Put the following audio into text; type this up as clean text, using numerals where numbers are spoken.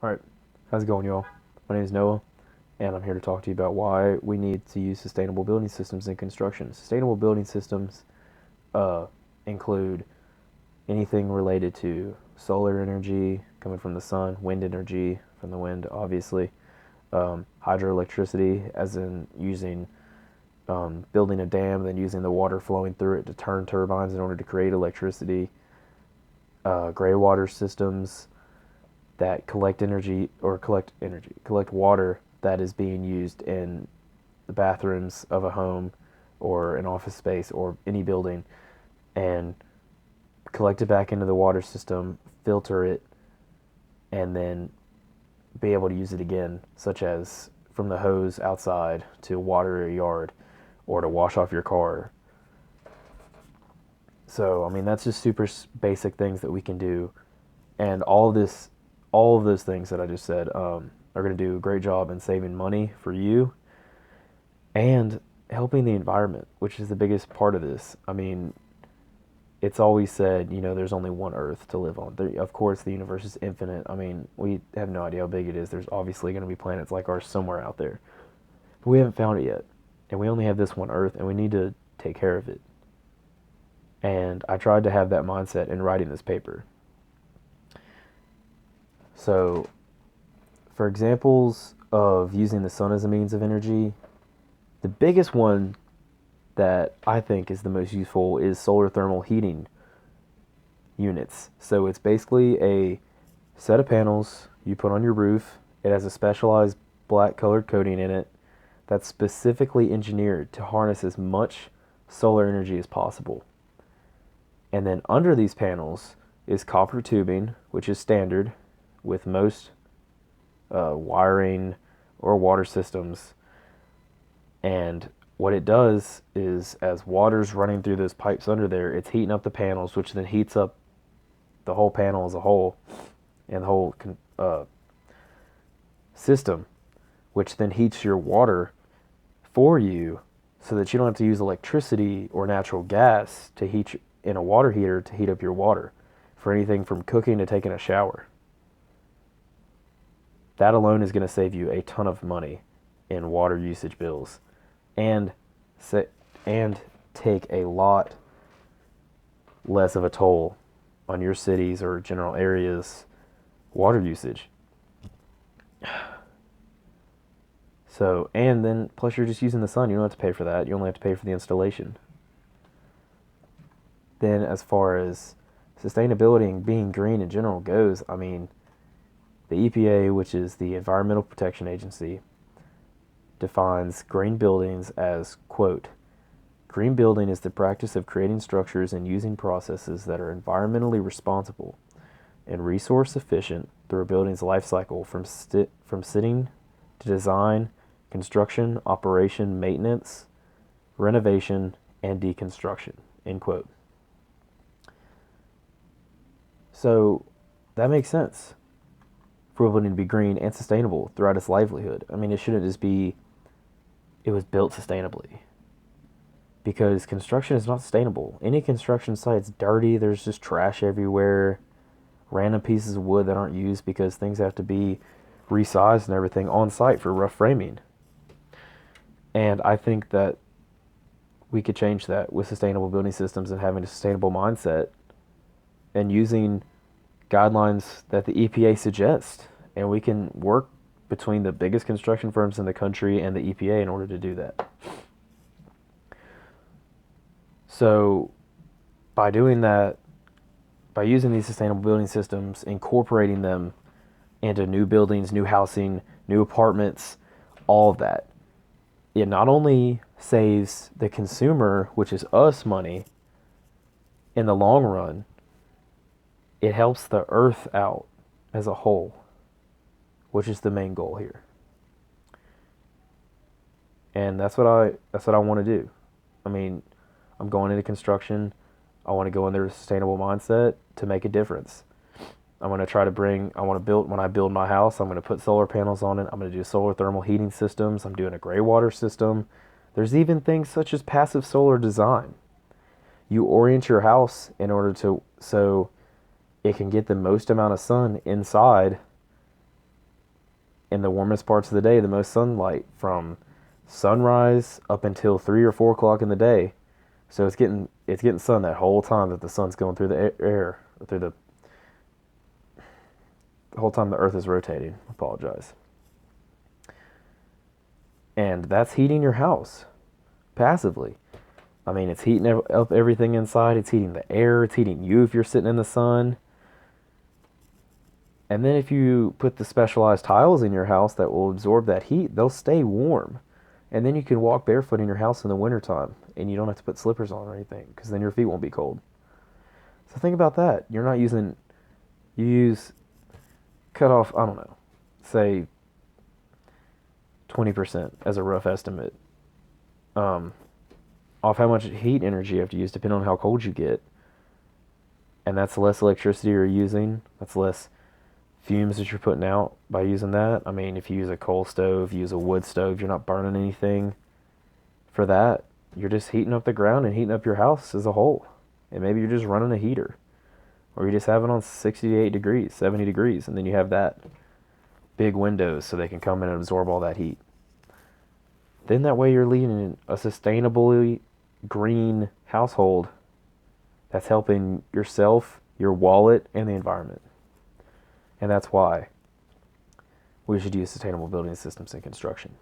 Alright, how's it going, y'all? My name is Noah, and I'm here to talk to you about why we need to use sustainable building systems in construction. Sustainable building systems uh, include anything related to solar energy coming from the sun, wind energy from the wind, obviously, hydroelectricity, as in using building a dam, then using the water flowing through it to turn turbines in order to create electricity, gray water systems that collect water that is being used in the bathrooms of a home or an office space or any building, and collect it back into the water system, filter it, and then be able to use it again, such as from the hose outside to water a yard or to wash off your car. So, I mean, that's just super basic things that we can do, and all of those things that I just said are going to do a great job in saving money for you and helping the environment, which is the biggest part of this. I mean, it's always said, there's only one Earth to live on. Of course, the universe is infinite. I mean, we have no idea how big it is. There's obviously going to be planets like ours somewhere out there, but we haven't found it yet. And we only have this one Earth, and we need to take care of it. And I tried to have that mindset in writing this paper. So, for examples of using the sun as a means of energy, the biggest one that I think is the most useful is solar thermal heating units. So it's basically a set of panels you put on your roof. It has a specialized black colored coating in it that's specifically engineered to harness as much solar energy as possible. And then under these panels is copper tubing, which is standard with most wiring or water systems. And what it does is, as water's running through those pipes under there, it's heating up the panels, which then heats up the whole panel as a whole and the whole system, which then heats your water for you so that you don't have to use electricity or natural gas to heat in a water heater to heat up your water for anything from cooking to taking a shower. That alone is going to save you a ton of money in water usage bills and and take a lot less of a toll on your cities or general areas water usage. So, and then plus you're just using the sun. You don't have to pay for that. You only have to pay for the installation. Then as far as sustainability and being green in general goes, I mean, the EPA, which is the Environmental Protection Agency, defines green buildings as, quote, green building is the practice of creating structures and using processes that are environmentally responsible and resource efficient through a building's life cycle from sitting to design, construction, operation, maintenance, renovation, and deconstruction, end quote. So that makes sense for a building to be green and sustainable throughout its livelihood. I mean, it shouldn't just be it was built sustainably, because construction is not sustainable. Any construction site's dirty. There's just trash everywhere, random pieces of wood that aren't used because things have to be resized and everything on site for rough framing. And I think that we could change that with sustainable building systems and having a sustainable mindset and using guidelines that the EPA suggests. And we can work between the biggest construction firms in the country and the EPA in order to do that. So by doing that, by using these sustainable building systems, incorporating them into new buildings, new housing, new apartments, all of that, it not only saves the consumer, which is us, money in the long run, it helps the earth out as a whole, which is the main goal here. And that's what I want to do. I mean, I'm going into construction. I want to go in there with a sustainable mindset to make a difference. I'm going to try to when I build my house, I'm going to put solar panels on it. I'm going to do solar thermal heating systems. I'm doing a gray water system. There's even things such as passive solar design. You orient your house in order to, so it can get the most amount of sun inside in the warmest parts of the day, the most sunlight from sunrise up until 3 or 4 o'clock in the day. So it's getting sun that whole time that the sun's going through the air, through the whole time the Earth is rotating. I apologize. And that's heating your house passively. I mean, it's heating up everything inside. It's heating the air. It's heating you if you're sitting in the sun. And then if you put the specialized tiles in your house that will absorb that heat, they'll stay warm. And then you can walk barefoot in your house in the wintertime, and you don't have to put slippers on or anything, because then your feet won't be cold. So think about that. You're not using, you use, cut off, I don't know, say 20% as a rough estimate, um, off how much heat energy you have to use depending on how cold you get. And that's less electricity you're using. That's less fumes that you're putting out by using that. I mean, if you use a coal stove, use a wood stove, you're not burning anything for that. You're just heating up the ground and heating up your house as a whole. And maybe you're just running a heater. Or you just have it on 68 degrees, 70 degrees, and then you have that big windows so they can come in and absorb all that heat. Then that way you're leading a sustainably green household that's helping yourself, your wallet, and the environment. And that's why we should use sustainable building systems in construction.